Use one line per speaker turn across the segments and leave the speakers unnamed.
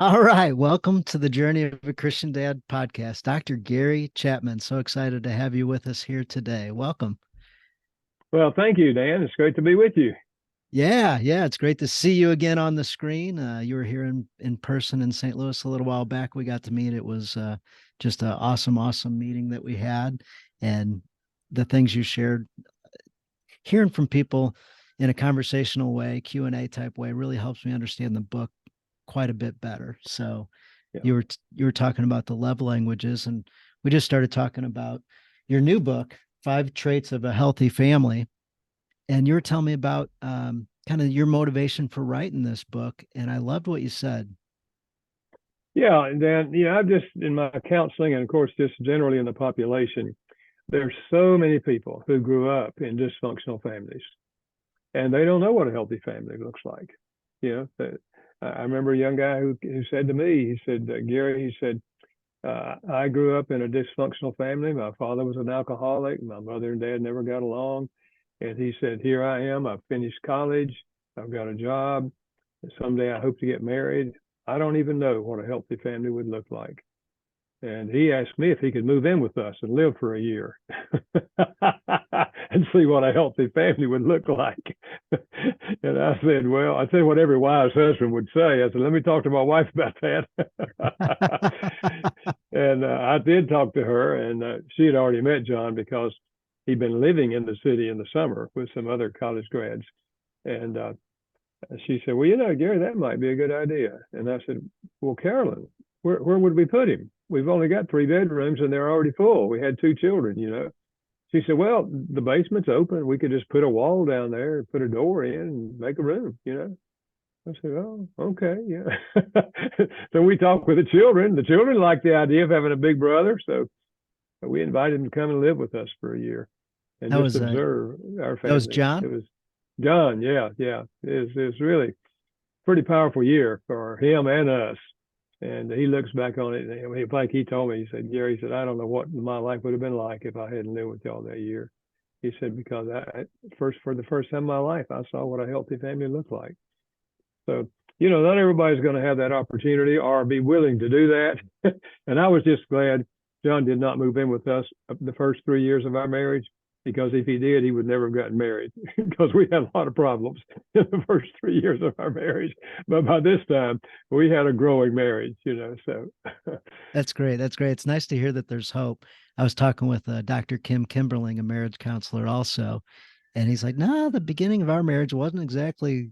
All right. Welcome to the Journey of a Christian Dad podcast. Dr. Gary Chapman. So excited to have you with us here today. Welcome.
Well, thank you, Dan. It's great to be with you.
Yeah. It's great to see you again on the screen. You were here in person in St. Louis a little while back. We got to meet. It was just an awesome meeting that we had. And the things you shared, hearing from people in a conversational way, Q&A type way, really helps me understand the book quite a bit better. So
Yeah.
you were talking about the love languages, and we just started talking about your new book, Five Traits of a Healthy Family. And you were telling me about kind of your motivation for writing this book, and I loved what you said.
Yeah. And Dan, I've just in my counseling and of course just generally in the population, there's so many people who grew up in dysfunctional families and they don't know what a healthy family looks like. I remember a young guy who said to me, he said, Gary, he said, I grew up in a dysfunctional family. My father was an alcoholic. My mother and dad never got along. And he said, here I am. I've finished college. I've got a job. Someday I hope to get married. I don't even know what a healthy family would look like. And he asked me if he could move in with us and live for a year and see what a healthy family would look like. And I said, well, I said what every wise husband would say. I said, let me talk to my wife about that. And I did talk to her, and she had already met John because he'd been living in the city in the summer with some other college grads. And she said, well, Gary, that might be a good idea. And I said, well, Carolyn, where would we put him? We've only got 3 bedrooms and they're already full. We had 2 children. She said, well, the basement's open. We could just put a wall down there and put a door in and make a room. I said, oh, okay, yeah. So we talked with the children. The children liked the idea of having a big brother. So we invited him to come and live with us for a year and
That
just
was
observe our
that was
family. It
John.
was John. Yeah, yeah. It's really pretty powerful year for him and us. And he looks back on it, and like he told me, he said, Gary, he said, I don't know what my life would have been like if I hadn't lived with y'all that year. He said, because for the first time in my life, I saw what a healthy family looked like. So, not everybody's going to have that opportunity or be willing to do that. And I was just glad John did not move in with us the first 3 years of our marriage, because if he did, he would never have gotten married because we had a lot of problems in the first 3 years of our marriage. But by this time, we had a growing marriage. So,
That's great. That's great. It's nice to hear that there's hope. I was talking with Dr. Kim Kimberling, a marriage counselor, also, and he's like, "No, the beginning of our marriage wasn't exactly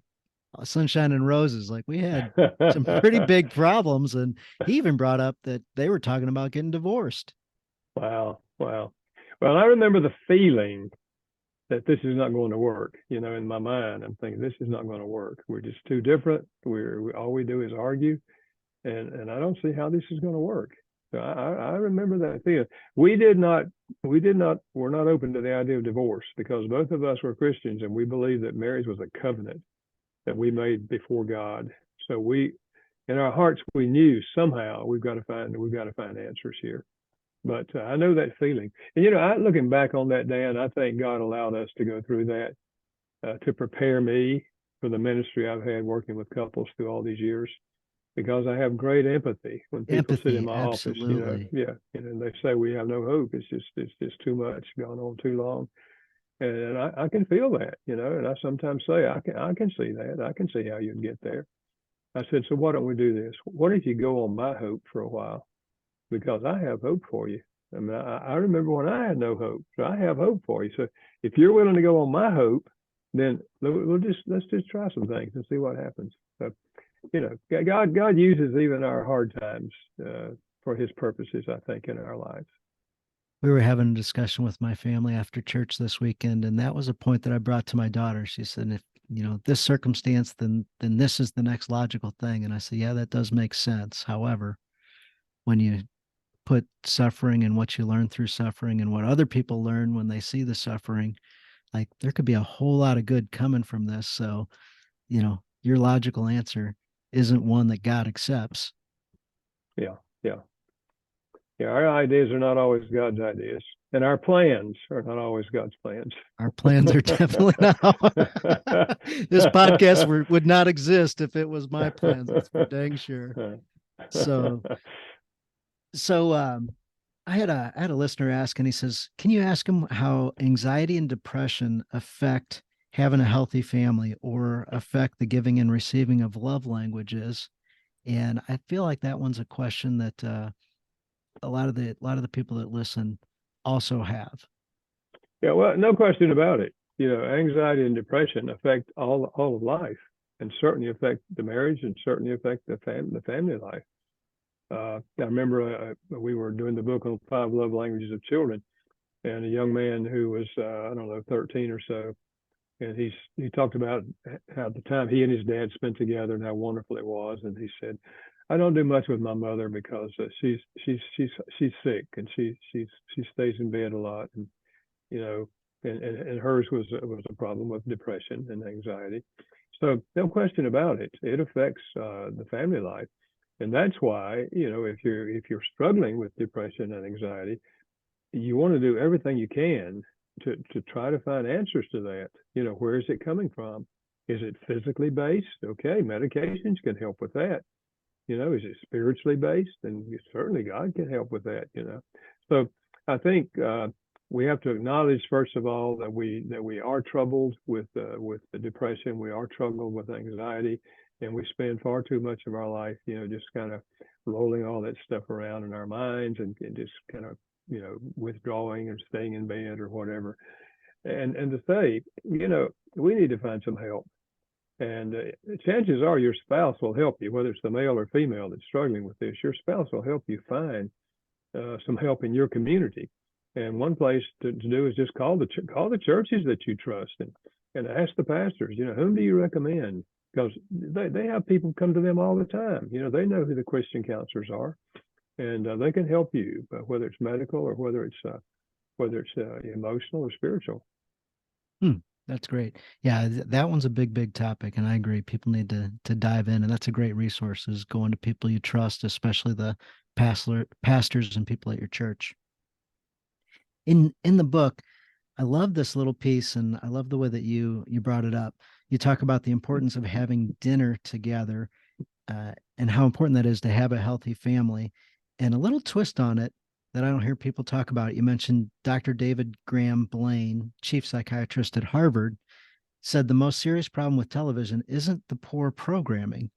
sunshine and roses. Like we had some pretty big problems." And he even brought up that they were talking about getting divorced.
wow. Wow. Well, I remember the feeling that this is not going to work. In my mind, I'm thinking this is not going to work. We're just too different. All we do is argue, and I don't see how this is going to work. So I remember that feeling. We're not open to the idea of divorce because both of us were Christians and we believed that marriage was a covenant that we made before God. So in our hearts, we knew somehow we've got to find answers here. But I know that feeling. And, looking back on that, Dan, I think God allowed us to go through that to prepare me for the ministry I've had working with couples through all these years, because I have great empathy when people sit in
Empathy,
my office,
absolutely.
they say we have no hope. It's just too much, gone on too long. And I can feel that, and I sometimes say, I can see that. I can see how you'd get there. I said, so why don't we do this? What if you go on my hope for a while? Because I have hope for you. I mean, I remember when I had no hope, so I have hope for you. So if you're willing to go on my hope, then let's just try some things and see what happens. So, God uses even our hard times for His purposes, I think, in our lives.
We were having a discussion with my family after church this weekend, and that was a point that I brought to my daughter. She said, if this circumstance, then this is the next logical thing. And I said, yeah, that does make sense. However, when you put suffering and what you learn through suffering and what other people learn when they see the suffering, like there could be a whole lot of good coming from this. So, your logical answer isn't one that God accepts.
Yeah, yeah, yeah. Our ideas are not always God's ideas, and our plans are not always God's plans.
Our plans are definitely not. This podcast would not exist if it was my plans. That's for dang sure. So so I had a listener ask, and he says, "Can you ask him how anxiety and depression affect having a healthy family or affect the giving and receiving of love languages?" And I feel like that one's a question that a lot of the people that listen also have.
Yeah, well, no question about it. Anxiety and depression affect all of life, and certainly affect the marriage, and certainly affect the family life. I remember we were doing the book on 5 love languages of children, and a young man who was I don't know 13 or so, and he talked about how the time he and his dad spent together and how wonderful it was, and he said, "I don't do much with my mother because she's sick, and she stays in bed a lot, and you know, and hers was a problem with depression and anxiety. So no question about it. It affects the family life, and that's why if you're struggling with depression and anxiety, you want to do everything you can to try to find answers to that. Where is it coming from? Is it physically based? Okay, medications can help with that. Is it spiritually based? And certainly God can help with that. So I think we have to acknowledge first of all that we are troubled with the depression. We are troubled with anxiety, and we spend far too much of our life, just kind of rolling all that stuff around in our minds, and just kind of withdrawing and staying in bed or whatever. And to say, we need to find some help. And chances are your spouse will help you, whether it's the male or female that's struggling with this. Your spouse will help you find some help in your community. And one place to do is just call the churches that you trust, and ask the pastors, whom do you recommend? Because they have people come to them all the time. They know who the Christian counselors are, and they can help you, whether it's medical or whether it's emotional or spiritual.
Hmm, that's great. Yeah, that one's a big topic, and I agree. People need to dive in, and that's a great resource is going to people you trust, especially the pastors and people at your church. In the book, I love this little piece, and I love the way that you brought it up. You talk about the importance of having dinner together, and how important that is to have a healthy family. And a little twist on it that I don't hear people talk about. You mentioned Dr. David Graham Blaine, chief psychiatrist at Harvard, said the most serious problem with television isn't the poor programming.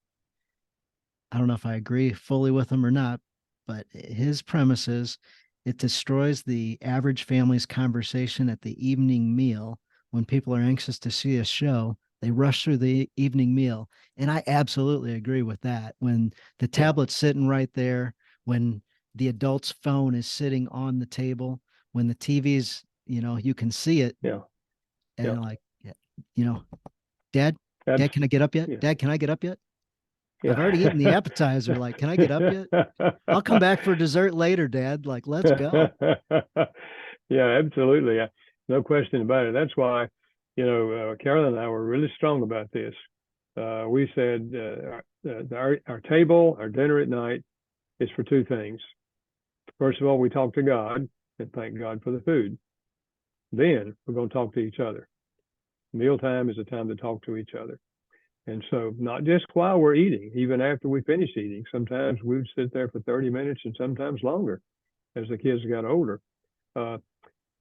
I don't know if I agree fully with him or not, but his premise is it destroys the average family's conversation at the evening meal. When people are anxious to see a show, they rush through the evening meal. And I absolutely agree with that. When the
Yeah,
tablet's sitting right there, when the adult's phone is sitting on the table, when the TV's, you can see it,
yeah, yeah.
and like, yeah, you know, Dad,
Abs-
Dad, can I get up yet?
yeah,
Dad, can I get up yet? I've
yeah.
already eaten the appetizer. Like, can I get up yet? I'll come back for dessert later, Dad. Like, let's go.
Yeah, absolutely. No question about it. That's why, Carolyn and I were really strong about this. We said our table, our dinner at night is for two things. First of all, we talk to God and thank God for the food. Then we're going to talk to each other. Mealtime is a time to talk to each other. And so, not just while we're eating, even after we finish eating, sometimes we would sit there for 30 minutes and sometimes longer as the kids got older. Uh,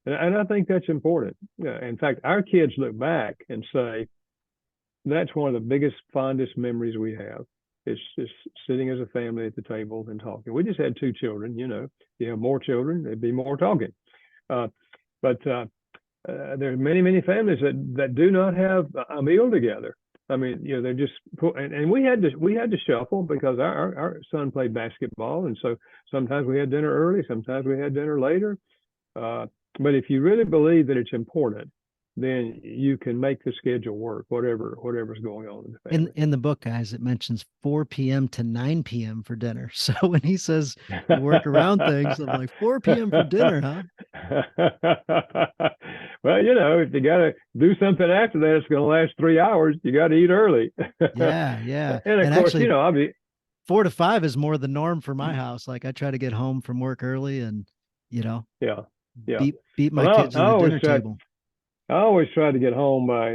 and I think that's important. In fact, our kids look back and say, that's one of the biggest, fondest memories we have. It's just sitting as a family at the table and talking. We just had 2 children. You have more children, there'd be more talking. Uh, but there are many families that do not have a meal together. I mean, they're just and we had to shuffle because our son played basketball, and so sometimes we had dinner early, sometimes we had dinner later. Uh, but if you really believe that it's important, then you can make the schedule work, whatever's going on in the
In
family.
in the book, guys, it mentions 4 p.m. to 9 p.m. for dinner. So when he says you work around things, I'm like 4 p.m. for dinner, huh?
Well, if you got to do something after that, it's going to last 3 hours. You got to eat early.
Yeah, yeah.
And of
And
course,
actually,
I'll be,
4 to 5 is more the norm for my house. Like I try to get home from work early and, you know,
yeah, yeah.
beat my
Well,
kids
I
to the
always
dinner
try,
table.
I always try to get home by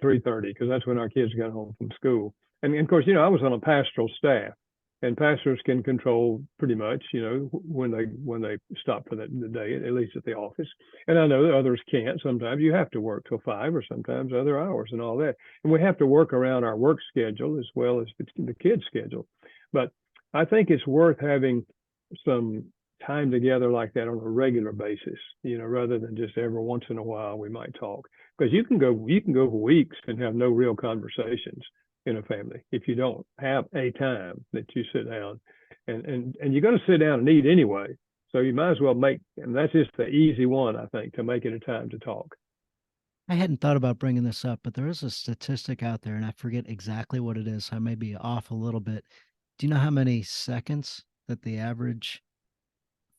3:30 because that's when our kids got home from school. And of course, I was on a pastoral staff, and pastors can control pretty much, when they stop for the day, at least at the office. And I know that others can't. Sometimes you have to work till 5, or sometimes other hours and all that. And we have to work around our work schedule as well as the kids' schedule. But I think it's worth having some time together like that on a regular basis, rather than just every once in a while we might talk. Because you can go for weeks and have no real conversations in a family if you don't have a time that you sit down, and you're going to sit down and eat anyway. So you might as well and that's just the easy one, I think, to make it a time to talk.
I hadn't thought about bringing this up, but there is a statistic out there, and I forget exactly what it is. So I may be off a little bit. Do you know how many seconds that the average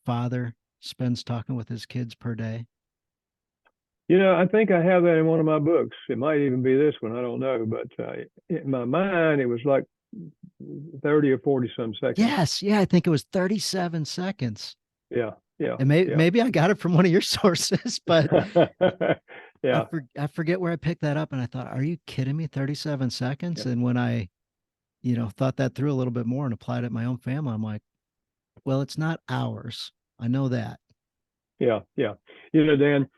father spends talking with his kids per day?
I think I have that in one of my books. It might even be this one. I don't know, but in my mind, it was like 30 or 40 some seconds.
Yes, yeah, I think it was 37 seconds.
Yeah, yeah,
And
yeah.
maybe I got it from one of your sources, but
Yeah,
I forget where I picked that up, and I thought, are you kidding me? 37 seconds?
yeah,
And when I, thought that through a little bit more and applied it in my own family, I'm like, well, it's not hours. I know that.
yeah, yeah. Dan,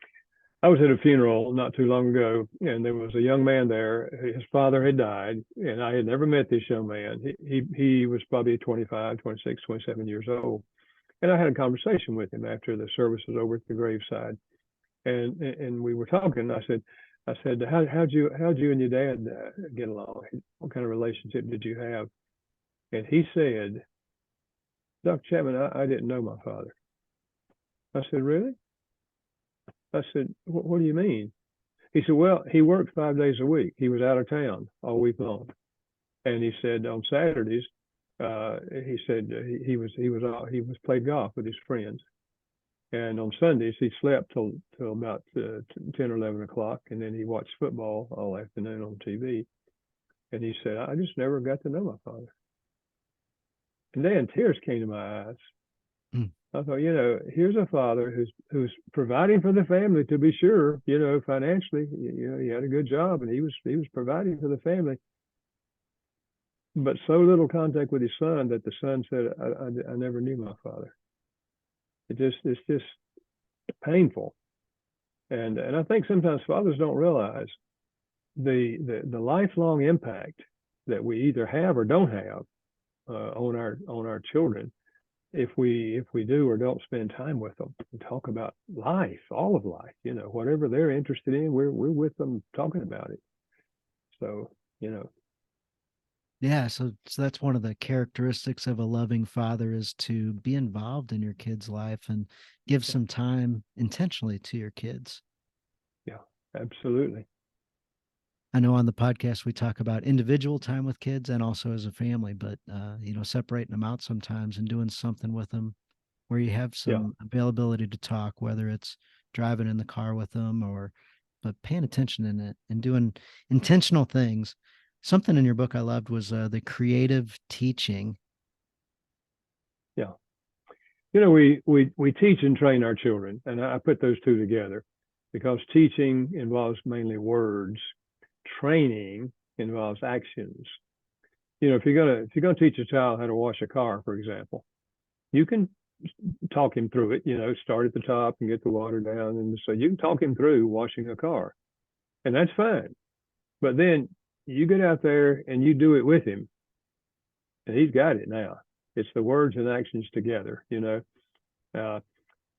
I was at a funeral not too long ago, and there was a young man there. His father had died, and I had never met this young man. He was probably 25, 26, 27 years old. And I had a conversation with him after the service was over at the graveside, and we were talking. I said, how'd you and your dad get along? What kind of relationship did you have? And he said, Dr. Chapman, I didn't know my father. I said, really? I said, what do you mean? He said, well, he worked 5 days a week. He was out of town all week long. And he said on Saturdays, he said he was played golf with his friends. And on Sundays, he slept till about 10 or 11 o'clock. And then he watched football all afternoon on TV. And he said, I just never got to know my father. And then tears came to my eyes.
Mm.
I thought, here's a father who's providing for the family, to be sure, financially. He had a good job, and he was providing for the family, but so little contact with his son that the son said, I never knew my father. It's just painful. And I think sometimes fathers don't realize the lifelong impact that we either have or don't have on our children if we do or don't spend time with them and talk about life, all of life, whatever they're interested in, we're with them talking about it. So,
Yeah, so that's one of the characteristics of a loving father is to be involved in your kid's life and give
yeah,
some time intentionally to your kids.
yeah, absolutely.
I know on the podcast we talk about individual time with kids and also as a family, but separating them out sometimes and doing something with them where you have
Yeah,
some availability to talk, whether it's driving in the car with them but paying attention in it and doing intentional things. Something in your book I loved was the creative teaching.
yeah. We teach and train our children, and I put those two together because teaching involves mainly words, training involves actions. If you're gonna teach a child how to wash a car, for example, you can talk him through it. Start at the top and get the water down, and so you can talk him through washing a car, and that's fine. But then you get out there and you do it with him, and he's got it now. It's the words and actions together. Uh,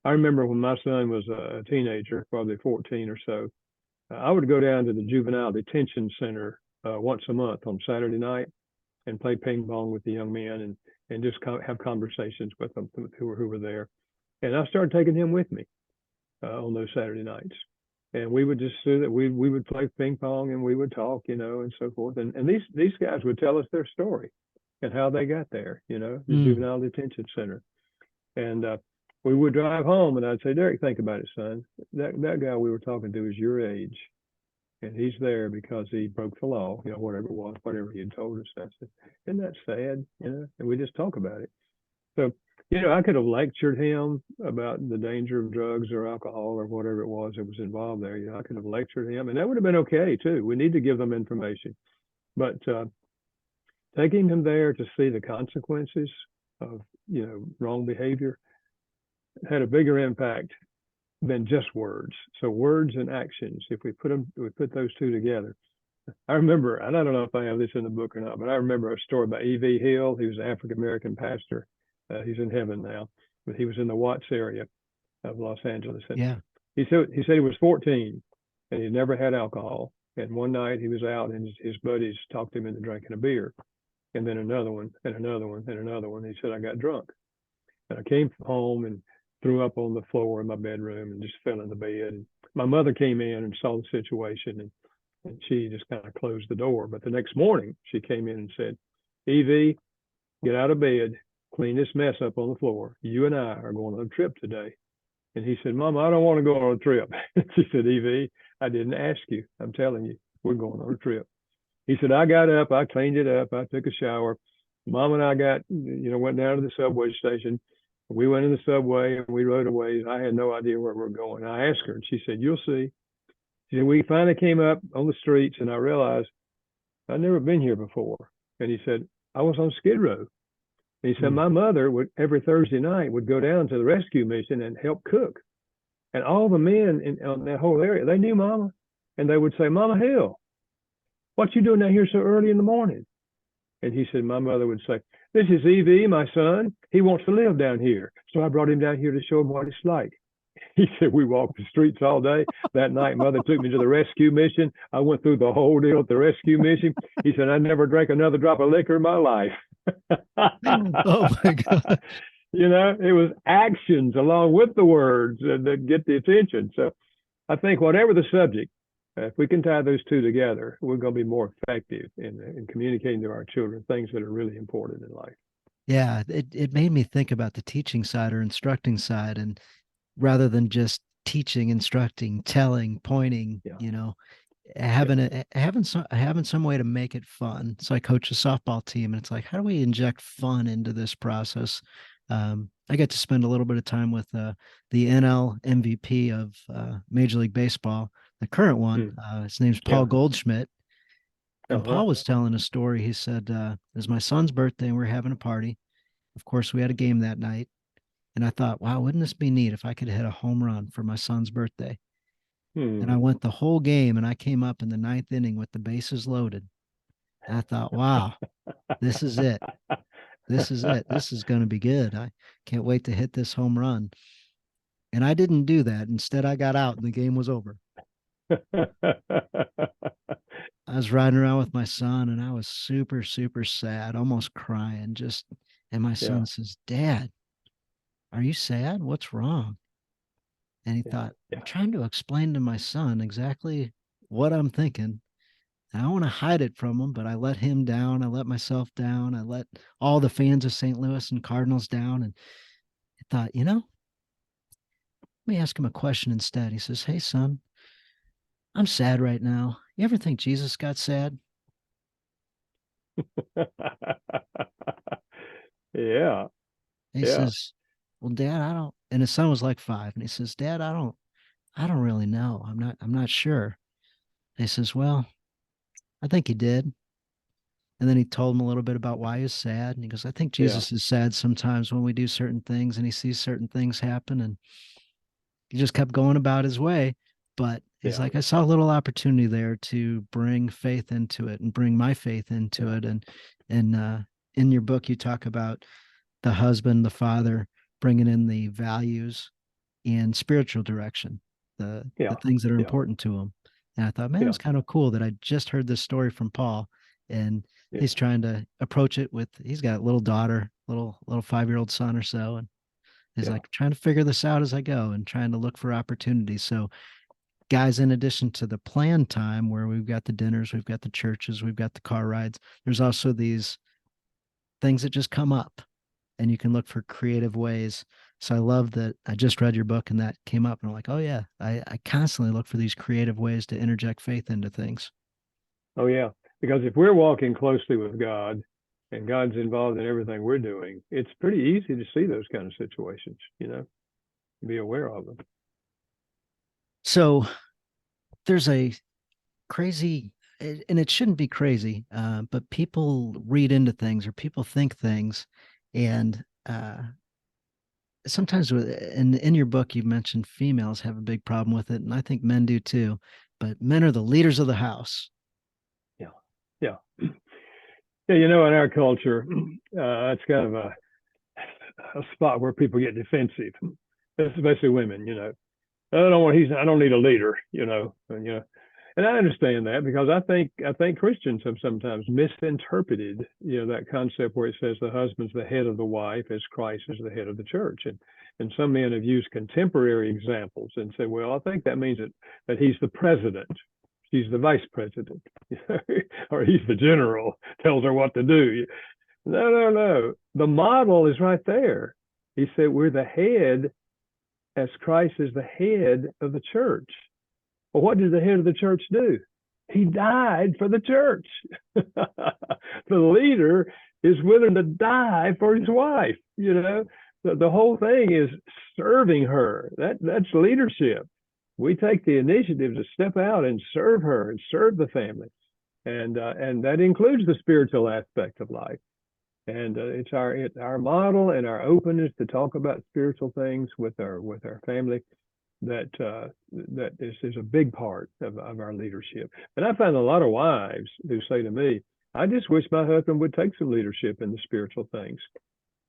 I remember when my son was a teenager, probably 14 or so, I would go down to the juvenile detention center once a month on Saturday night and play ping pong with the young men and just have conversations with them who were there. And I started taking him with me on those Saturday nights. And we would just do that. We would play ping pong and we would talk, and so forth. And these guys would tell us their story and how they got there, the
Mm.
juvenile detention center. And we would drive home, and I'd say, Derek, think about it, son. That guy we were talking to is your age, and he's there because he broke the law, whatever it was, whatever he had told us. I said, isn't that sad? And we just talk about it. So, I could have lectured him about the danger of drugs or alcohol or whatever it was that was involved there. I could have lectured him, and that would have been okay too. We need to give them information, but taking him there to see the consequences of, wrong behavior had a bigger impact than just words. So words and actions, if we put those two together. I remember, and I don't know if I have this in the book or not, but I remember a story about E.V. Hill. He was an African American pastor. He's in heaven now, but he was in the Watts area of Los Angeles. And
Yeah.
he said he was 14 and he never had alcohol. And one night he was out and his buddies talked him into drinking a beer, and then another one, and another one, and another one. He said, I got drunk. And I came home and threw up on the floor in my bedroom and just fell in the bed. And my mother came in and saw the situation, and she just kind of closed the door. But the next morning, she came in and said, Evie, get out of bed, clean this mess up on the floor. You and I are going on a trip today. And he said, Mama, I don't want to go on a trip. She said, Evie, I didn't ask you. I'm telling you, we're going on a trip. He said, I got up, I cleaned it up, I took a shower. Mom and I went down to the subway station. We went in the subway and we rode away. I had no idea where we were going. I asked her and she said, you'll see. She said, we finally came up on the streets and I realized I'd never been here before. And he said, I was on Skid Row. And he said, my mother would every Thursday night would go down to the rescue mission and help cook. And all the men on that whole area, they knew Mama. And they would say, Mama Hill, what you doing down here so early in the morning? And he said, my mother would say, this is EV, my son. He wants to live down here. So I brought him down here to show him what it's like. He said, we walked the streets all day. That night, Mother took me to the rescue mission. I went through the whole deal at the rescue mission. He said, I never drank another drop of liquor in my life.
Oh my God.
It was actions along with the words that get the attention. So I think whatever the subject, if we can tie those two together, we're going to be more effective in communicating to our children things that are really important in life.
Yeah, it made me think about the teaching side or instructing side, and rather than just teaching, instructing, telling, pointing,
Yeah.
having some way to make it fun. So I coach a softball team, and it's like, how do we inject fun into this process? I get to spend a little bit of time with the NL MVP of Major League Baseball, the current one. His name's Paul
Yeah.
Goldschmidt. And
Uh-huh.
Paul was telling a story. He said, it was my son's birthday and we were having a party. Of course, we had a game that night. And I thought, wow, wouldn't this be neat if I could hit a home run for my son's birthday? And I went the whole game and I came up in the ninth inning with the bases loaded. And I thought, wow, this is it. This is it. This is going to be good. I can't wait to hit this home run. And I didn't do that. Instead, I got out and the game was over. I was riding around with my son and I was super, super sad, almost crying. And my
Yeah.
son says, Dad, are you sad? What's wrong? And he
Yeah.
thought, I'm
Yeah.
trying to explain to my son exactly what I'm thinking. And I want to hide it from him, but I let him down. I let myself down. I let all the fans of St. Louis and Cardinals down. And I thought, let me ask him a question instead. He says, Hey, son, I'm sad right now. You ever think Jesus got sad?
Yeah.
He
Yeah.
says, Well, Dad, I don't. And his son was like 5. And he says, Dad, I don't really know. I'm not sure. And he says, Well, I think he did. And then he told him a little bit about why he was sad. And he goes, I think
Yeah.
Jesus is sad sometimes when we do certain things and he sees certain things happen. And he just kept going about his way. But he's
Yeah.
like, I saw a little opportunity there to bring faith into it and bring my faith into
Yeah.
it. And in your book, you talk about the husband, the father bringing in the values and spiritual direction, the
Yeah.
things that are
Yeah.
important to him. And I thought, man,
Yeah.
it's kind of cool that I just heard this story from Paul, and
Yeah.
he's trying to approach it with. He's got a little daughter, little 5-year-old son or so, and he's
Yeah.
like trying to figure this out as I go and trying to look for opportunities. So, guys, in addition to the planned time where we've got the dinners, we've got the churches, we've got the car rides, there's also these things that just come up and you can look for creative ways. So I love that I just read your book and that came up and I'm like, oh yeah, I constantly look for these creative ways to interject faith into things.
Oh, yeah. Because if we're walking closely with God and God's involved in everything we're doing, it's pretty easy to see those kind of situations, be aware of them.
So there's a crazy, and it shouldn't be crazy, but people read into things or people think things, and sometimes in your book you mentioned females have a big problem with it, and I think men do too. But men are the leaders of the house.
Yeah, yeah, yeah. In our culture, it's kind of a spot where people get defensive, especially women. I don't need a leader. And I understand that because I think Christians have sometimes misinterpreted, that concept where it says the husband's the head of the wife as Christ is the head of the church. And some men have used contemporary examples and said, well, I think that means that he's the president, she's the vice president, or he's the general, tells her what to do. No, no, no. The model is right there. He said we're the head as Christ is the head of the church. Well, what did the head of the church do? He died for the church. The leader is willing to die for his wife. The whole thing is serving her. That's leadership. We take the initiative to step out and serve her and serve the family, and that includes the spiritual aspect of life. And it's our model and our openness to talk about spiritual things with our family that is a big part of our leadership. And I find a lot of wives who say to me, I just wish my husband would take some leadership in the spiritual things.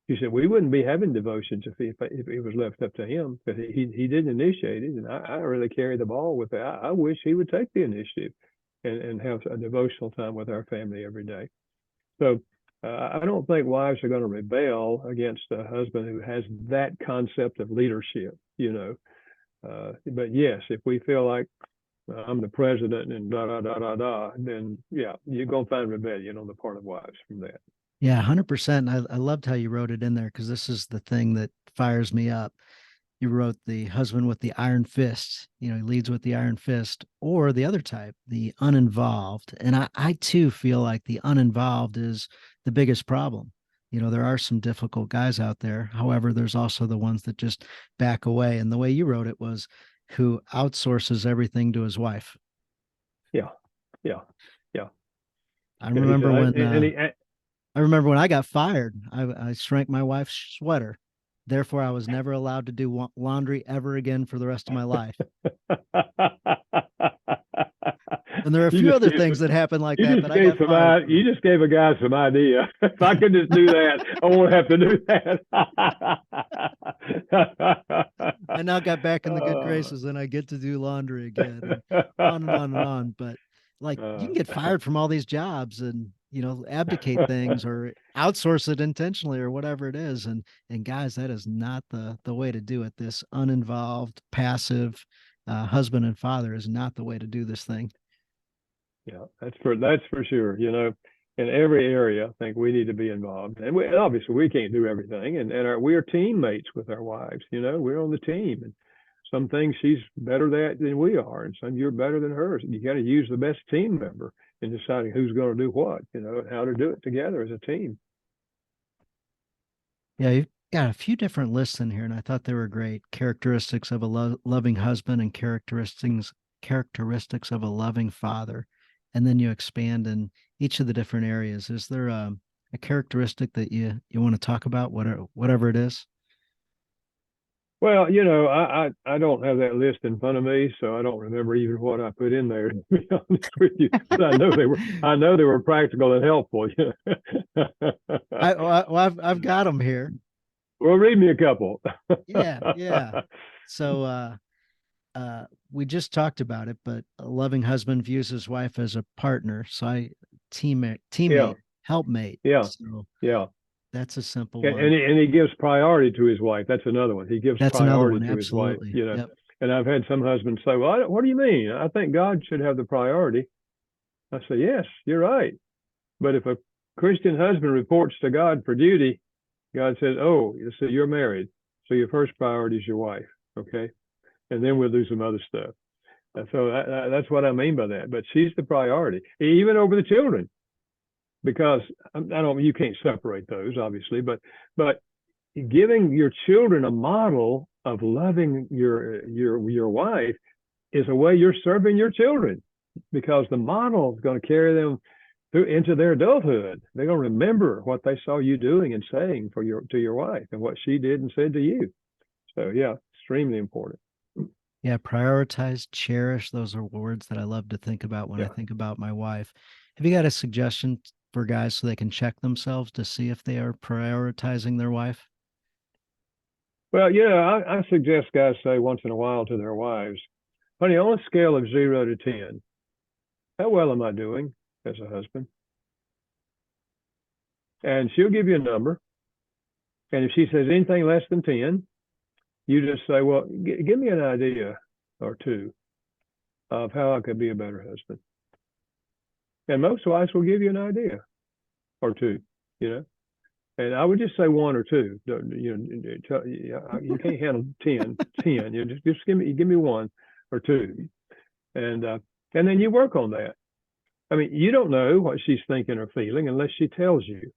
He said, we wouldn't be having devotions if it was left up to him, but he didn't initiate it. And I really carry the ball with that. I wish he would take the initiative and have a devotional time with our family every day. So I don't think wives are going to rebel against a husband who has that concept of leadership. But yes, if we feel like I'm the president and da da da da da, then yeah, you're gonna find rebellion on the part of wives from that.
Yeah, 100%. I loved how you wrote it in there because this is the thing that fires me up. You wrote the husband with the iron fist, he leads with the iron fist, or the other type, the uninvolved. And I too feel like the uninvolved is the biggest problem. There are some difficult guys out there. However, there's also the ones that just back away. And the way you wrote it was who outsources everything to his wife.
Yeah, yeah, yeah.
I
Yeah, he said,
remember when I remember when I got fired, I shrank my wife's sweater. Therefore, I was never allowed to do laundry ever again for the rest of my life. And there are a
you
few
just
other
gave
things that happened like
you
that
just
that I
gave
got fired
you
from.
just gave a guy some idea. If I could just do that, I won't have to do that.
I now got back in the good
uh,
graces and I get to do laundry again and on and on and on. But like you can get fired from all these jobs and abdicate things or outsource it intentionally or whatever it is. And guys, that is not the way to do it. This uninvolved, passive husband and father is not the way to do this thing.
Yeah, that's for sure. In every area, I think we need to be involved, and obviously we can't do everything, and we are teammates with our wives. We're on the team, and some things she's better at than we are, and some you're better than hers. You got to use the best team member in deciding who's going to do what, and how to do it together as a team.
Yeah, you've got a few different lists in here, and I thought they were great. Characteristics of a loving husband and characteristics of a loving father, and then you expand in each of the different areas. Is there a characteristic that you want to talk about, whatever it is?
Well, I don't have that list in front of me, so I don't remember even what I put in there. To be honest with you, but I know they were practical and helpful.
I've got them here.
Well, read me a couple.
Yeah, yeah. So we just talked about it, but a loving husband views his wife as a partner. So
Yeah,
teammate, helpmate.
yeah,
So
yeah.
that's a simple
And
one.
he gives priority to his wife. That's another one. He gives
That's another
priority
one.
to his wife.
Absolutely. Yep.
And I've had some husbands say, "Well, what do you mean? I think God should have the priority." I say, "Yes, you're right. But if a Christian husband reports to God for duty, God says, 'Oh, so you're married, so your first priority is your wife, okay?' And then we'll do some other stuff." And so that's what I mean by that. But she's the priority, even over the children, because I don't. You can't separate those, obviously, but giving your children a model of loving your wife is a way you're serving your children. because the model is going to carry them through into their adulthood. They're going to remember what they saw you doing and saying to your wife and what she did and said to you. So yeah, extremely important.
Yeah, prioritize, cherish. Those are words that I love to think about when I
Yeah.
think about my wife. Have you got a suggestion for guys so they can check themselves to see if they are prioritizing their wife?
Well, yeah, I suggest guys say once in a while to their wives, honey, on a scale of 0 to 10, how well am I doing as a husband? And she'll give you a number. And if she says anything less than 10, you just say, well, give me an idea or two of how I could be a better husband. And most wives will give you an idea or two, you know. And I would just say one or two. You can't handle 10. You just give me one or two, and then you work on that. I mean, you don't know what she's thinking or feeling unless she tells you.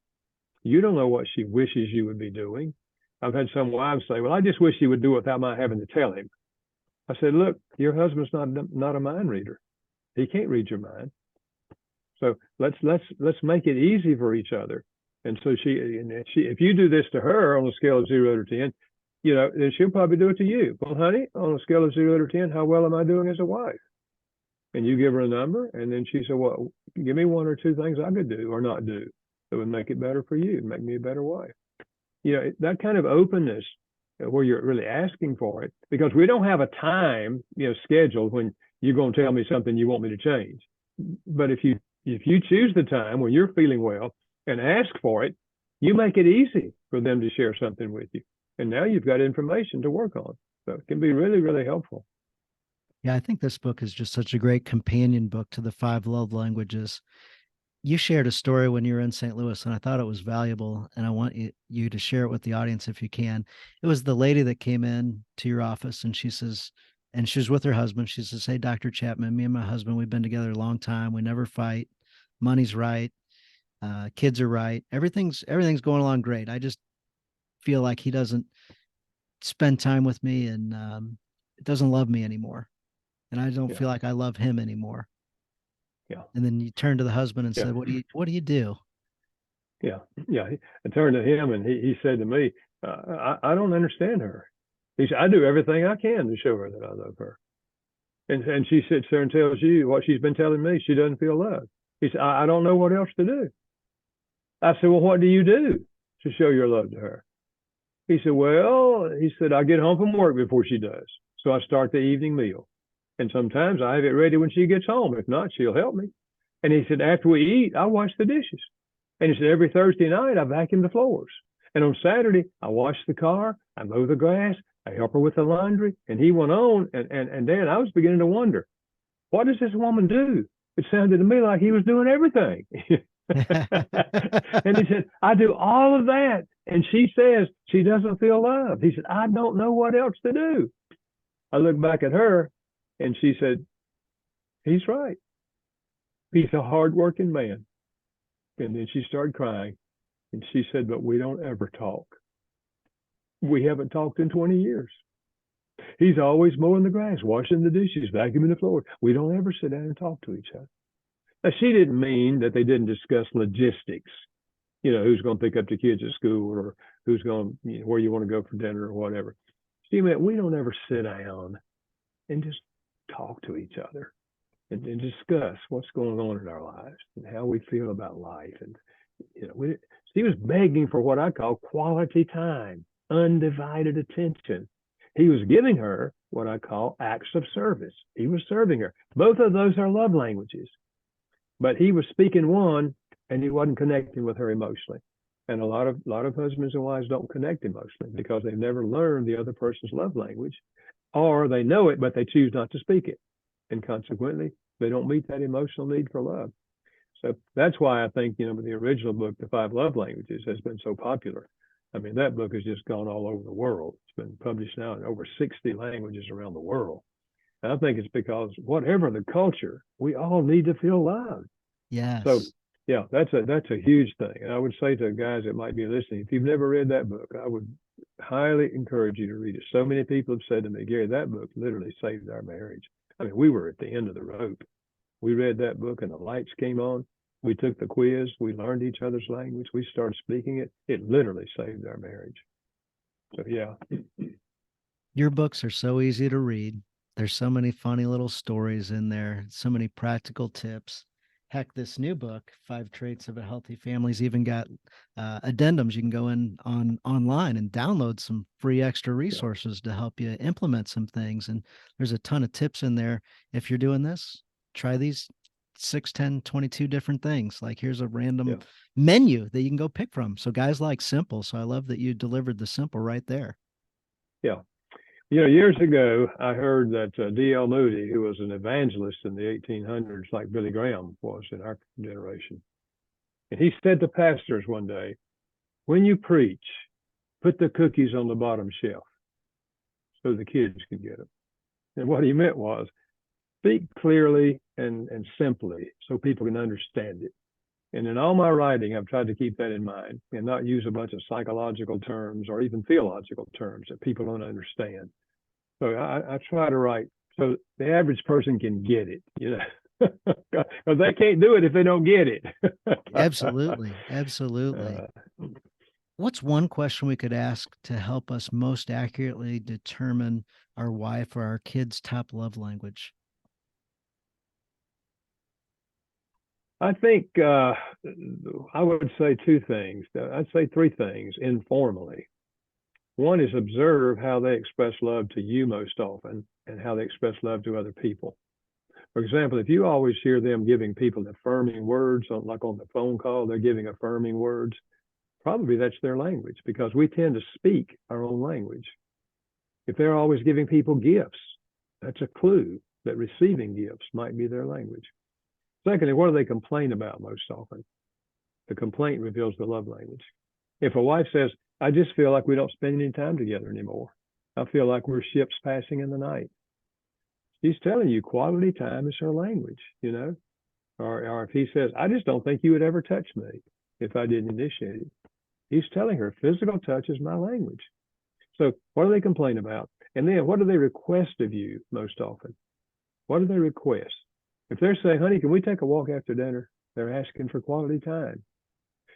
You don't know what she wishes you would be doing. I've had some wives say, "Well, I just wish he would do it without my having to tell him." I said, "Look, your husband's not a mind reader. He can't read your mind. So let's make it easy for each other." And so if you do this to her on a scale of 0 to 10, then she'll probably do it to you. Well, honey, on a scale of 0 to 10, how well am I doing as a wife? And you give her a number, and then she said, well, give me one or two things I could do or not do that would make it better for you, make me a better wife. That kind of openness where you're really asking for it, because we don't have a time, scheduled when you're going to tell me something you want me to change. But if you choose the time when you're feeling well and ask for it, you make it easy for them to share something with you. And now you've got information to work on. So it can be really, really helpful.
Yeah, I think this book is just such a great companion book to the five love languages. You shared a story when you were in St. Louis, and I thought it was valuable, and I want you to share it with the audience if you can. It was the lady that came in to your office, and she says, and she was with her husband. She says, "Hey, Dr. Chapman, me and my husband, we've been together a long time. We never fight. Money's right. Kids are right. Everything's going along great. I just feel like he doesn't spend time with me and doesn't love me anymore, and I don't
Yeah.
feel like I love him anymore."
Yeah.
And then you turned to the husband and
Yeah.
said, "What do you do?"
Yeah. Yeah. I turned to him and he said to me, I don't understand her. He said, I do everything I can to show her that I love her. And she sits there and tells you what she's been telling me. She doesn't feel loved. He said, I don't know what else to do. I said, well, what do you do to show your love to her? He said, well, he said, I get home from work before she does. So I start the evening meal. And sometimes I have it ready when she gets home. If not, she'll help me. And he said, after we eat, I wash the dishes. And he said, every Thursday night, I vacuum the floors. And on Saturday, I wash the car, I mow the grass, I help her with the laundry. And he went on. And then I was beginning to wonder, what does this woman do? It sounded to me like he was doing everything. And he said, I do all of that. And she says she doesn't feel loved. He said, I don't know what else to do. I looked back at her and she said, he's right. He's a hardworking man. And then she started crying. And she said, but we don't ever talk. We haven't talked in 20 years. He's always mowing the grass, washing the dishes, vacuuming the floor. We don't ever sit down and talk to each other. Now, she didn't mean that they didn't discuss logistics, who's going to pick up the kids at school or who's going, where you want to go for dinner or whatever. She meant we don't ever sit down and just talk to each other and discuss what's going on in our lives and how we feel about life. And, she was begging for what I call quality time, undivided attention. He was giving her what I call acts of service. He was serving her. Both of those are love languages. But he was speaking one and he wasn't connecting with her emotionally. And a lot of husbands and wives don't connect emotionally because they've never learned the other person's love language, or they know it, but they choose not to speak it. And consequently, they don't meet that emotional need for love. So that's why I think, the original book, The Five Love Languages, has been so popular. I mean, that book has just gone all over the world. It's been published now in over 60 languages around the world. And I think it's because whatever the culture, we all need to feel loved. So
Yes.
yeah, that's a huge thing. And I would say to guys that might be listening, if you've never read that book, I would highly encourage you to read it. So many people have said to me, Gary, that book literally saved our marriage. I mean, we were at the end of the rope. We read that book and the lights came on. We took the quiz. We learned each other's language. We started speaking it. It literally saved our marriage. So yeah,
Your books are so easy to read. There's so many funny little stories in there, so many practical tips. Heck, this new book, Five Traits of a Healthy Family's even got addendums. You can go in on online and download some free extra
yeah,
resources to help you implement some things. And there's a ton of tips in there. If you're doing this, try these 6, 10, 22 different things. Like here's a random
yeah,
menu that you can go pick from. So guys like simple. So I love that you delivered the simple right there.
yeah. Years ago, I heard that D.L. Moody, who was an evangelist in the 1800s, like Billy Graham was in our generation, and he said to pastors one day, when you preach, put the cookies on the bottom shelf so the kids can get them. And what he meant was speak clearly and simply so people can understand it. And in all my writing, I've tried to keep that in mind and not use a bunch of psychological terms or even theological terms that people don't understand. So I try to write so the average person can get it, because they can't do it if they don't get it.
Absolutely. Absolutely.
uh,
What's one question we could ask to help us most accurately determine our wife or our kids' top love language?
I think I would say two things. I'd say three things informally. One is observe how they express love to you most often and how they express love to other people. For example, if you always hear them giving people affirming words, like on the phone call, they're giving affirming words, probably that's their language because we tend to speak our own language. If they're always giving people gifts, that's a clue that receiving gifts might be their language. Secondly, what do they complain about most often? The complaint reveals the love language. If a wife says, I just feel like we don't spend any time together anymore, I feel like we're ships passing in the night, she's telling you quality time is her language. Or if he says, I just don't think you would ever touch me if I didn't initiate it, he's telling her physical touch is my language. So what do they complain about? And then what do they request of you most often? What do they request? If they're saying, honey, can we take a walk after dinner? They're asking for quality time.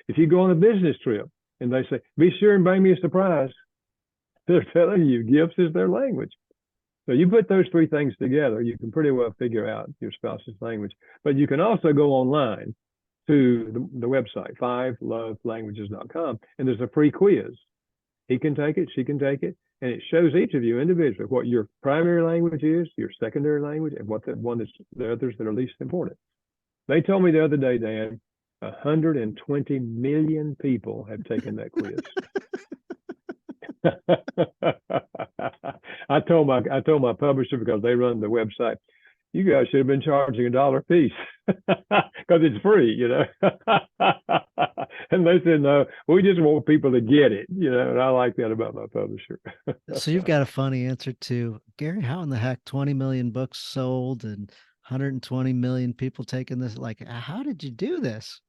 If you go on a business trip and they say, be sure and bring me a surprise, they're telling you gifts is their language. So you put those three things together, you can pretty well figure out your spouse's language. But you can also go online to the website, fivelovelanguages.com, and there's a free quiz. He can take it, she can take it, and it shows each of you individually what your primary language is, your secondary language, and what the others that are least important. They told me the other day, Dan, 120 million people have taken that quiz. I told my publisher because they run the website, you guys should have been charging $1 a piece because it's free. And they said, no, we just want people to get it. And I like that about my publisher.
So you've got a funny answer to Gary, how in the heck 20 million books sold and 120 million people taking this? Like, how did you do this?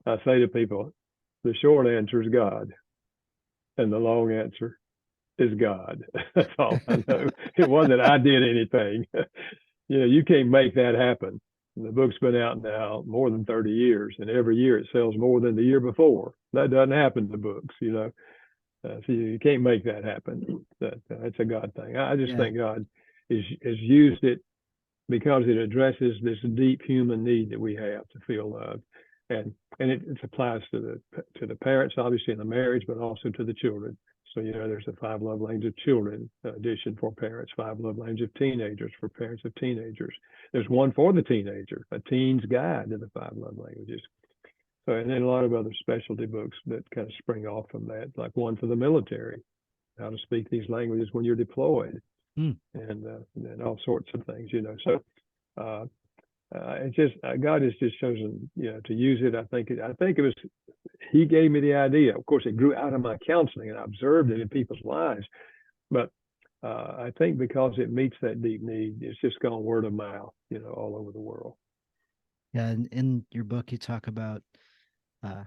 I say to people, the short answer is God, and the long answer is God. That's all I know. It wasn't that I did anything. You can't make that happen. The book's been out now more than 30 years, and every year it sells more than the year before. That doesn't happen to books. So you can't make that happen. That's a God thing. I just
Yeah.
think God has used it because it addresses this deep human need that we have to feel loved, and it applies to the parents, obviously, in the marriage, but also to the children. So there's a five love languages of children edition for parents, five love languages of teenagers for parents of teenagers. There's one for the teenager, a teen's guide to the five love languages. So, and then a lot of other specialty books that kind of spring off from that, like one for the military, how to speak these languages when you're deployed,
Hmm.
and all sorts of things. So uh, it's just God has just chosen, to use it. I think it was He gave me the idea. Of course, it grew out of my counseling, and I observed it in people's lives. But I think because it meets that deep need, it's just gone word of mouth, all over the world.
Yeah. And in your book, you talk about uh,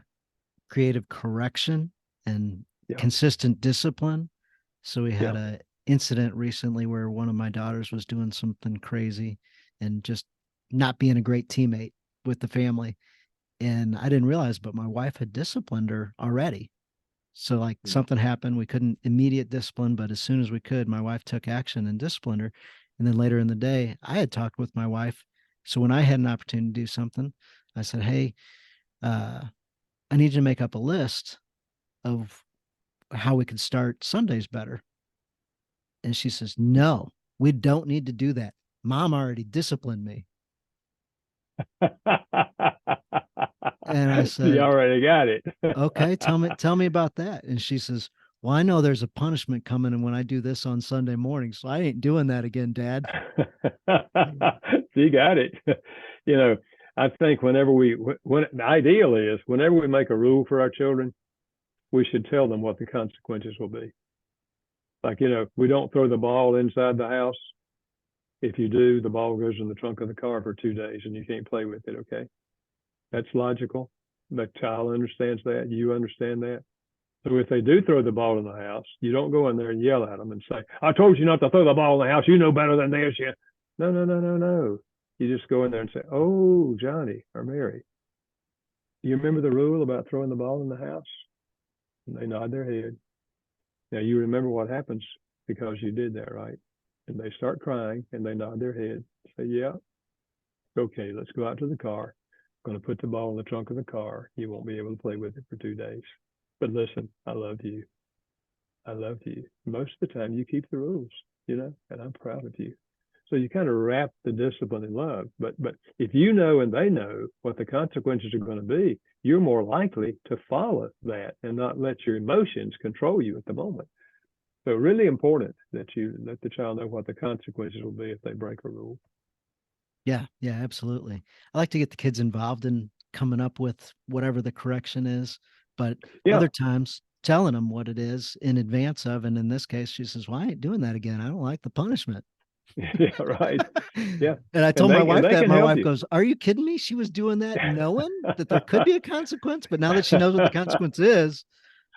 creative correction and
Yeah,
consistent discipline. So we had
yeah,
a incident recently where one of my daughters was doing something crazy and just not being a great teammate with the family. And I didn't realize, but my wife had disciplined her already. So like something happened, we couldn't immediate discipline, but as soon as we could, my wife took action and disciplined her. And then later in the day, I had talked with my wife. So when I had an opportunity to do something, I said, "Hey, uh, I need you to make up a list of how we could start Sundays better." And she says, "No, we don't need to do that. Mom already disciplined me." And I
You
said,
already got it.
"Okay, tell me about that." And she says, "Well, I know there's a punishment coming and when I do this on Sunday morning, so I ain't doing that again, Dad."
You got it. You know, I think when the ideal is whenever we make a rule for our children, we should tell them what the consequences will be. Like, we don't throw the ball inside the house. If you do, the ball goes in the trunk of the car for 2 days and you can't play with it. Okay. That's logical. The child understands that. You understand that. So if they do throw the ball in the house, you don't go in there and yell at them and say, "I told you not to throw the ball in the house. You know better than this." Yeah. No, no, no, no, no. You just go in there and say, "Oh, Johnny or Mary, you remember the rule about throwing the ball in the house?" And they nod their head. Now you remember what happens because you did that, right? And they start crying and they nod their head. Say, "Yeah, okay, let's go out to the car. I'm going to put the ball in the trunk of the car. You won't be able to play with it for 2 days. But listen, I love you. I love you. Most of the time, you keep the rules, and I'm proud of you." So you kind of wrap the discipline in love. But if you know and they know what the consequences are going to be, you're more likely to follow that and not let your emotions control you at the moment. So really important that you let the child know what the consequences will be if they break a rule.
Yeah, yeah, absolutely. I like to get the kids involved in coming up with whatever the correction is, but
Yeah.
other times telling them what it is in advance of. And in this case, she says, "Well, I ain't doing that again. I don't like the punishment."
Yeah. Right. Yeah.
And I
And
told my wife
they
that.
can
My
help
wife
you.
goes, "Are you kidding me? She was doing that knowing that there could be a consequence, but now that she knows what the consequence is,"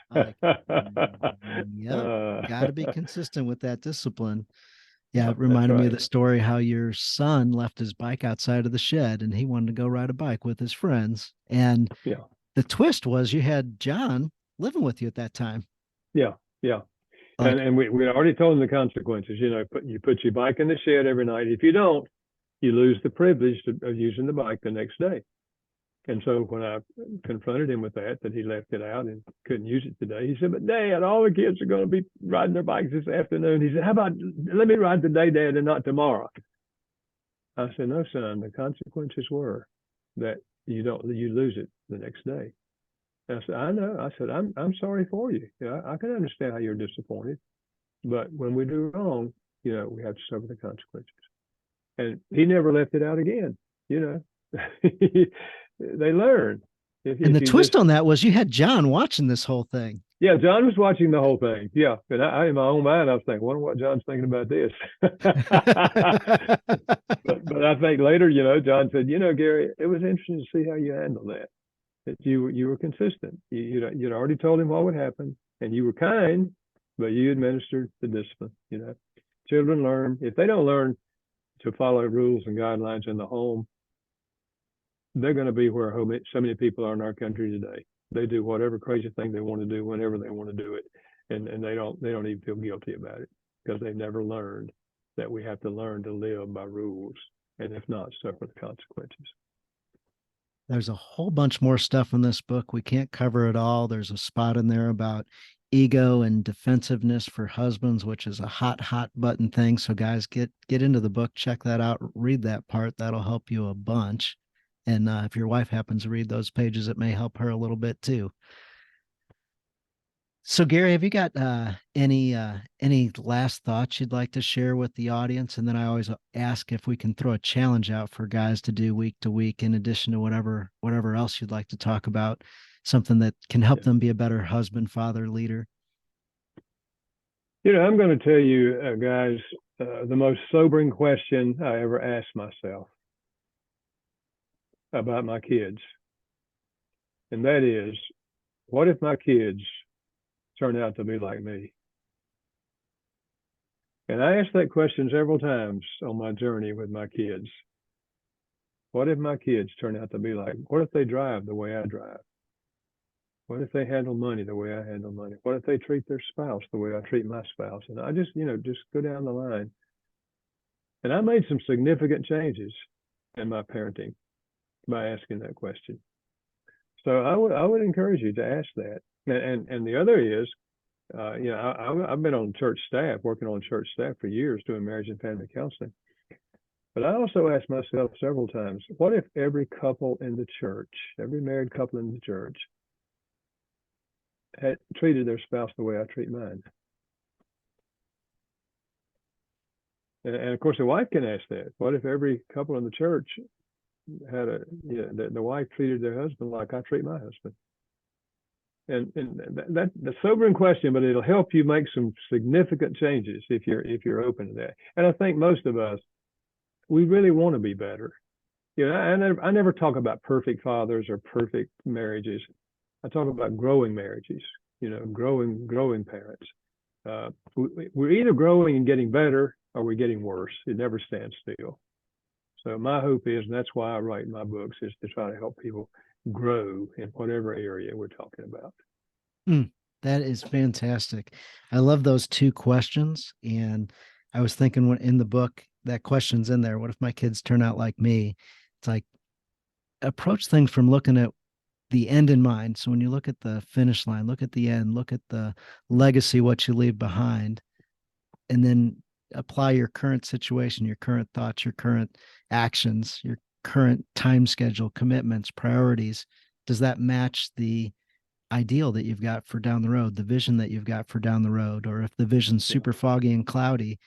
I'm like, "Yep, got to be consistent with that discipline." Yeah,
Yeah,
it
that's
reminded me of
right.
the story how your son left his bike outside of the shed and he wanted to go ride a bike with his friends. And
Yeah.
the twist was you had John living with you at that time.
Yeah. Yeah. And
Like,
we already told them the consequences. You put your bike in the shed every night. If you don't, you lose the privilege of using the bike the next day. And so when I confronted him with that he left it out and couldn't use it today, he said, "But Dad, all the kids are going to be riding their bikes this afternoon." He said, "How about let me ride today, Dad, and not tomorrow?" I said, "No, son, the consequences were that you lose it the next day." And I said, "I know." I said, I'm sorry for you. I can understand how you're disappointed, but when we do wrong, we have to suffer the consequences. And he never left it out again. You know, they learn
and
if
the
you just.
twist on that was you had John watching this whole thing.
Yeah, John was watching the whole thing. Yeah, and in my own mind, I was thinking, wonder what John's thinking about this. But I think later, John said, "Gary, it was interesting to see how you handled that. That you were consistent. You'd already told him what would happen, and you were kind, but you administered the discipline. Children learn if they don't learn to follow rules and guidelines in the home, they're going to be where so many people are in our country today. They do whatever crazy thing they want to do whenever they want to do it, and they don't even feel guilty about it because they've never learned that we have to learn to live by rules, and if not, suffer the consequences."
There's a whole bunch more stuff in this book. We can't cover it all. There's a spot in there about ego and defensiveness for husbands, which is a hot button thing. So guys, get into the book, check that out, read that part. That'll help you a bunch. And if your wife happens to read those pages, it may help her a little bit too. So Gary, have you got any last thoughts you'd like to share with the audience? And then I always ask if we can throw a challenge out for guys to do week to week, in addition to whatever else you'd like to talk about, something that can help
Yeah.
them be a better husband, father, leader.
I'm going to tell you, guys, the most sobering question I ever asked myself about my kids, and that is, what if my kids turn out to be like me? And I asked that question several times on my journey with my kids. What if my kids turn out to be like? What if they drive the way I drive? What if they handle money the way I handle money? What if they treat their spouse the way I treat my spouse? And I just, just go down the line. And I made some significant changes in my parenting by asking that question. So I would encourage you to ask that. And the other is, I've been on church staff, working on church staff for years, doing marriage and family counseling. But I also asked myself several times, what if every couple in the church, every married couple in the church, had treated their spouse the way I treat mine? And of course, the wife can ask that. What if every couple in the church had the wife treated their husband like I treat my husband? And that's a sobering question, but it'll help you make some significant changes if you're open to that. And I think most of us, we really want to be better. I never talk about perfect fathers or perfect marriages. I talk about growing marriages, growing parents. We're either growing and getting better or we're getting worse. It never stands still. So my hope is, and that's why I write my books, is to try to help people grow in whatever area we're talking about.
That is fantastic. I love those two questions. And I was thinking when in the book, that question's in there. What if my kids turn out like me? It's like approach things from looking at the end in mind. So when you look at the finish line, look at the end, look at the legacy, what you leave behind, and then apply your current situation, your current thoughts, your current actions, your current time schedule, commitments, priorities. Does that match the ideal that you've got for down the road, the vision that you've got for down the road? Or if the vision's super foggy and cloudy,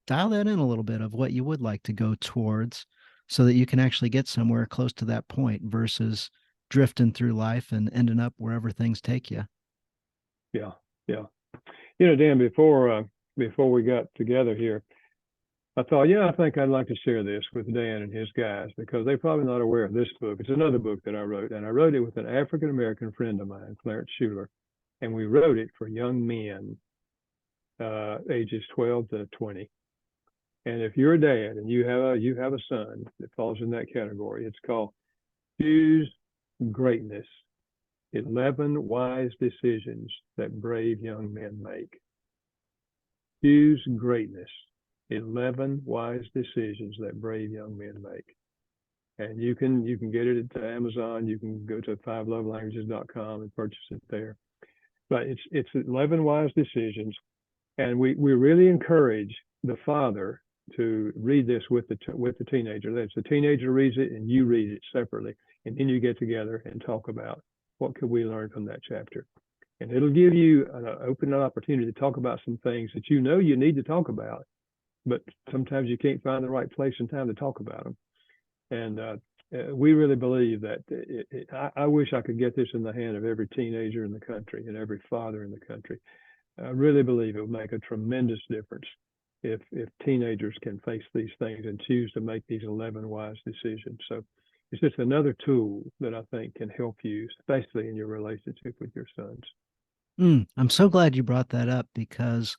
dial that in a little bit of what you would like to go towards so that you can actually get somewhere close to that point versus drifting through life and ending up wherever things take you.
Yeah, yeah. Dan, before we got together here, I thought, I think I'd like to share this with Dan and his guys because they're probably not aware of this book. It's another book that I wrote, and I wrote it with an African American friend of mine, Clarence Schuler, and we wrote it for young men, ages 12 to 20. And if you're a dad and you have a son that falls in that category, it's called Choose Greatness: 11 Wise Decisions That Brave Young Men Make. Choose Greatness: 11 Wise Decisions That Brave Young Men Make. And you can get it at Amazon. You can go to fivelovelanguages.com and purchase it there. But it's 11 Wise Decisions. And we really encourage the father to read this with the teenager. That's the teenager reads it and you read it separately. And then you get together and talk about what could we learn from that chapter. And it'll give you an open opportunity to talk about some things that you need to talk about, but sometimes you can't find the right place and time to talk about them. And we really believe that I wish I could get this in the hand of every teenager in the country and every father in the country. I really believe it would make a tremendous difference if teenagers can face these things and choose to make these 11 wise decisions. So it's just another tool that I think can help you, especially in your relationship with your sons.
I'm so glad you brought that up because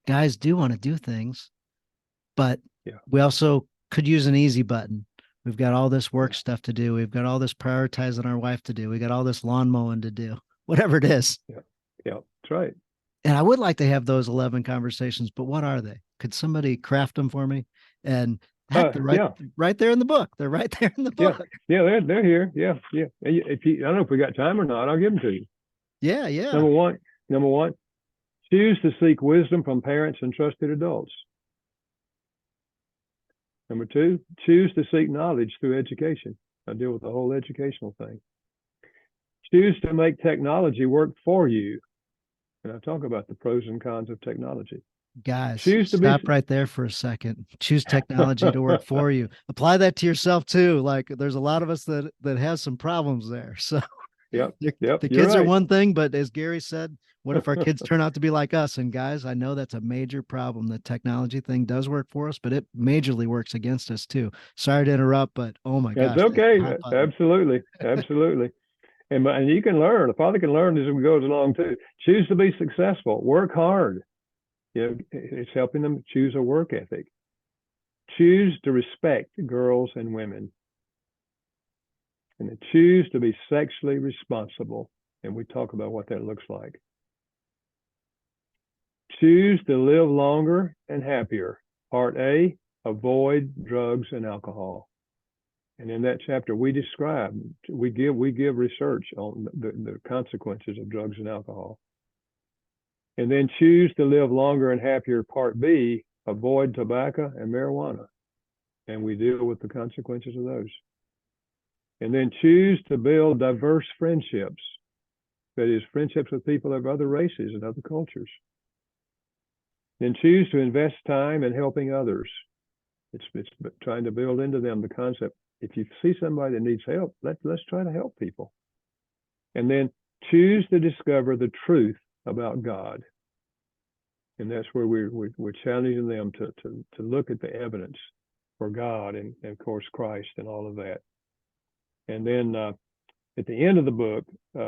guys do want to do things, but we also could use an easy button. We've got all this work stuff to do. We've got all this prioritizing our wife to do. We got all this lawn mowing to do, whatever it is.
Yeah, that's right.
And I would like to have those 11 conversations, but what are they? Could somebody craft them for me? And heck, they're right there in the book. They're right there in the book.
Yeah, they're here. Yeah. If I don't know if we got time or not, I'll give them to you.
Yeah.
Number one, choose to seek wisdom from parents and trusted adults. Number two, choose to seek knowledge through education. I deal with the whole educational thing. Choose to make technology work for you. And I talk about the pros and cons of technology.
Guys, stop right there for a second. Choose technology to work for you. Apply that to yourself too. Like there's a lot of us that has some problems there. So the kids are one thing, but as Gary said, what if our kids turn out to be like us? And guys, I know that's a major problem. The technology thing does work for us, but it majorly works against us too. Sorry to interrupt, but oh my gosh.
That's okay. Absolutely. And you can learn. The father can learn as it goes along too. Choose to be successful. Work hard. It's helping them choose a work ethic. Choose to respect girls and women. And then choose to be sexually responsible. And we talk about what that looks like. Choose to live longer and happier. Part A, avoid drugs and alcohol. And in that chapter, we describe, we give research on the consequences of drugs and alcohol. And then choose to live longer and happier. Part B, avoid tobacco and marijuana. And we deal with the consequences of those. And then choose to build diverse friendships. That is, friendships with people of other races and other cultures. Then choose to invest time in helping others. It's trying to build into them the concept. If you see somebody that needs help, let's try to help people. And then choose to discover the truth about God. And that's where we're challenging them to look at the evidence for God and of course Christ and all of that. And then at the end of the book,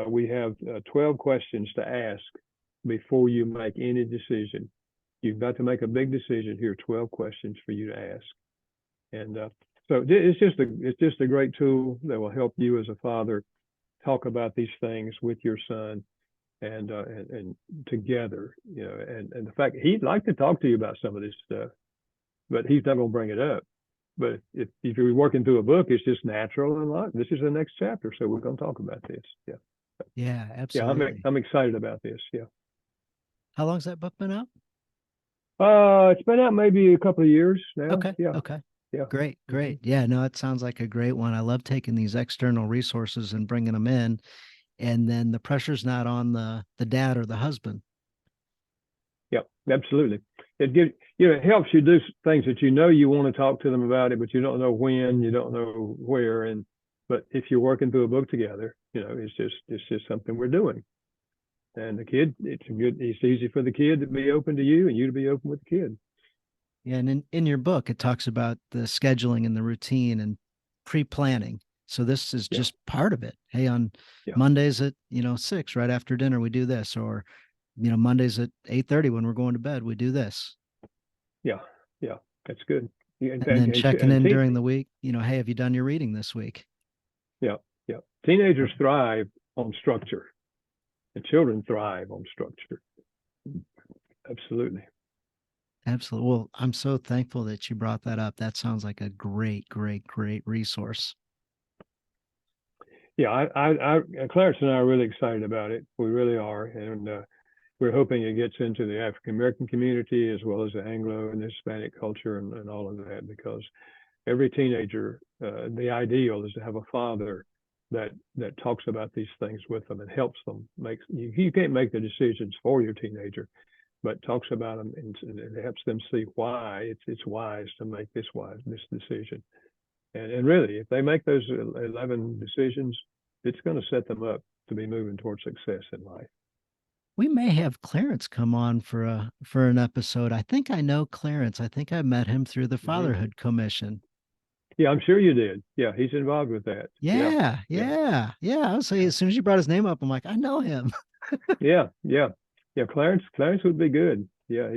we have 12 questions to ask before you make any decision. You've got to make a big decision. Here are 12 questions for you to ask. And so it's just a great tool that will help you as a father talk about these things with your son and together, you know, and the fact he'd like to talk to you about some of this stuff, but he's not going to bring it up. But if you're working through a book, it's just natural and like this is the next chapter, so we're going to talk about this. Yeah,
Yeah,
yeah,
absolutely.
I'm excited about this. Yeah,
How long's that book been out?
it's been out maybe a couple of years now.
Okay.
Yeah,
Okay.
yeah.
Great.
Mm-hmm.
Great. Yeah, no, it sounds like a great one. I love taking these external resources and bringing them in, and then the pressure's not on the dad or the husband.
Yeah, absolutely. It gives it helps you do things that you know you want to talk to them about it, but you don't know when, you don't know where, and but if you're working through a book together, you know, it's just something we're doing. And the kid, it's easy for the kid to be open to you, and you to be open with the kid.
Yeah, and in your book, it talks about the scheduling and the routine and pre-planning. So this is
Yeah,
just part of it. Hey, on
yeah,
Mondays at 6 right after dinner, we do this, or Mondays at 8:30 when we're going to bed, we do this.
yeah, yeah. That's good. Yeah,
And then checking
and
in during the week, hey, have you done your reading this week?
yeah, yeah. Teenagers thrive on structure, and children thrive on structure. Absolutely.
Absolutely. Well, I'm so thankful that you brought that up. That sounds like a great, great, great resource.
Yeah, Clarence and I are really excited about it. We really are, and we're hoping it gets into the African American community as well as the Anglo and Hispanic culture and all of that. Because every teenager, the ideal is to have a father that talks about these things with them and helps them make. You can't make the decisions for your teenager, but talks about them and helps them see why it's wise to make this decision. And really, if they make those 11 decisions, it's going to set them up to be moving towards success in life.
We may have Clarence come on for an episode. I think I know Clarence. I think I met him through the
Mm-hmm.
Fatherhood Commission.
Yeah, I'm sure you did. Yeah, he's involved with that. Yeah,
Yeah,
yeah,
yeah, yeah. I was say
yeah,
as soon as you brought his name up, I'm like, I know him.
yeah, yeah, yeah. Clarence would be good. Yeah,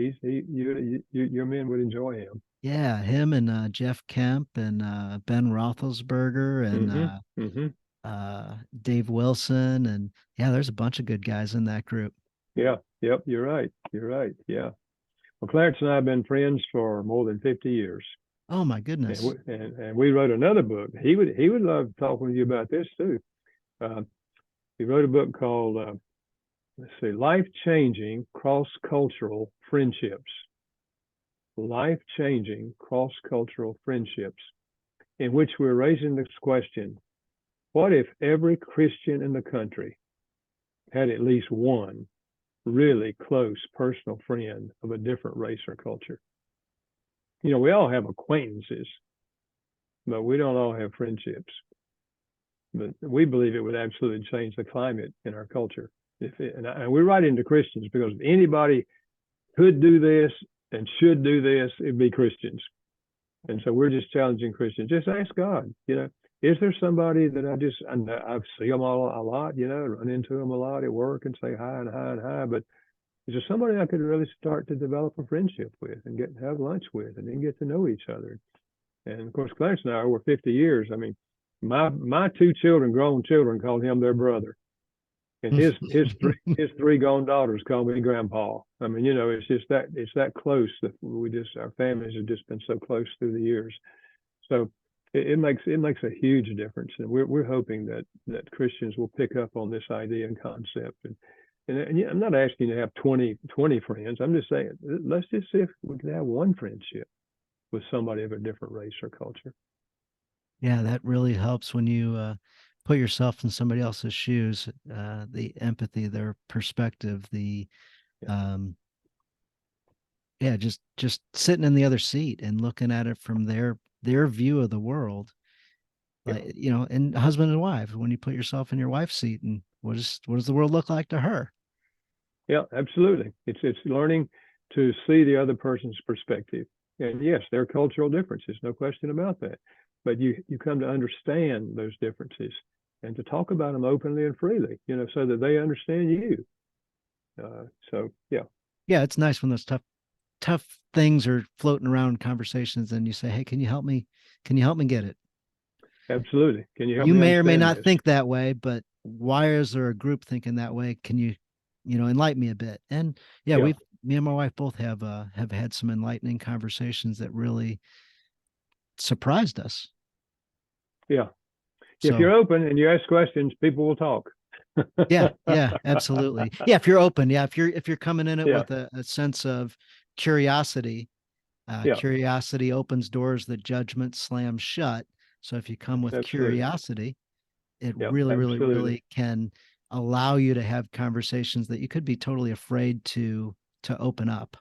your men would enjoy him.
Yeah, him and Jeff Kemp and Ben Roethlisberger and
Mm-hmm. Mm-hmm.
Dave Wilson and yeah, there's a bunch of good guys in that group.
Yeah, yep. You're right. You're right. Yeah. Well, Clarence and I have been friends for more than 50 years.
Oh my
And
goodness.
we wrote another book. He would love talking with you about this too. Uh, he wrote a book called let's see, Life Changing Cross Cultural Friendships. Life Changing Cross Cultural Friendships, in which we're raising this question: what if every Christian in the country had at least one really close personal friend of a different race or culture? You know, we all have acquaintances, but we don't all have friendships. But we believe it would absolutely change the climate in our culture. And we write into Christians because if anybody could do this and should do this, it'd be Christians. And so we're just challenging Christians. Just ask God, is there somebody that I see them all a lot, run into them a lot at work and say hi and hi and hi, but is there somebody I could really start to develop a friendship with and have lunch with and then get to know each other? And of course, Clarence and I, over 50 years, I mean, My two children, grown children, called him their brother, and his three grown daughters call me grandpa. I mean, it's just that it's that close that our families have just been so close through the years. So it makes a huge difference, and we're hoping that Christians will pick up on this idea and concept. And yeah, I'm not asking you to have 20 friends. I'm just saying, let's just see if we can have one friendship with somebody of a different race or culture.
Yeah, that really helps when you put yourself in somebody else's shoes. The empathy, their perspective, the
Yeah,
um, yeah, just sitting in the other seat and looking at it from their view of the world.
yeah,
Like, and husband and wife, when you put yourself in your wife's seat, and what does the world look like to her?
yeah, absolutely. It's learning to see the other person's perspective. And yes, there are cultural differences, no question about that. But you come to understand those differences and to talk about them openly and freely, so that they understand you. So yeah,
Yeah, it's nice when those tough things are floating around in conversations, and you say, "Hey, can you help me? Can you help me get it?"
absolutely. Can you help
You
me
may or may
understand
not
this?
think that way, but why is there a group thinking that way? Can you, enlighten me a bit? And yeah,
Yeah,
me and my wife both have had some enlightening conversations that really surprised us.
yeah. If
So
you're open and you ask questions, people will talk.
yeah, absolutely. Yeah, if you're open, yeah, if you're coming in it
Yeah,
with a sense of curiosity,
yeah,
curiosity opens doors that judgment slams shut. So if you come with
absolutely.
curiosity, it
Yeah,
really, really,
absolutely.
really can allow you to have conversations that you could be totally afraid to open up.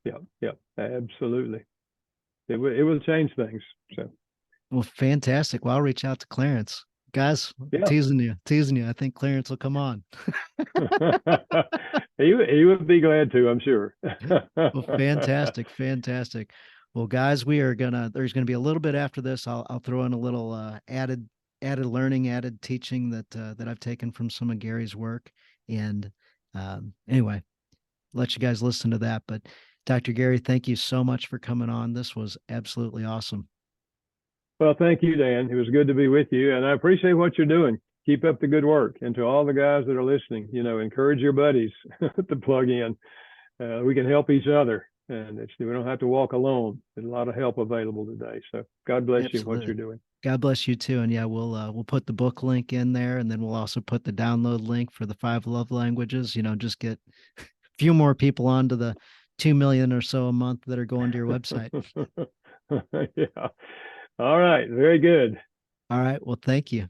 Yeah, yeah, absolutely. It will change things. So
Well, fantastic. Well, I'll reach out to Clarence. Guys,
yeah.
teasing you, teasing you. I think Clarence will come on.
He would be glad to, I'm sure.
Well, fantastic, fantastic. Well, guys, there's gonna be a little bit after this. I'll throw in a little added learning, added teaching that I've taken from some of Gary's work. And anyway, let you guys listen to that. But Dr. Gary, thank you so much for coming on. This was absolutely awesome.
Well, thank you, Dan. It was good to be with you, and I appreciate what you're doing. Keep up the good work. And to all the guys that are listening, encourage your buddies to plug in. We can help each other, and we don't have to walk alone. There's a lot of help available today. So God bless you and what
Absolutely.
you're doing.
God bless you too. And yeah, we'll put the book link in there, and then we'll also put the download link for the five love languages. Just get a few more people onto the 2 million or so a month that are going to your website.
Yeah. All right. Very good.
All right. Well, thank you.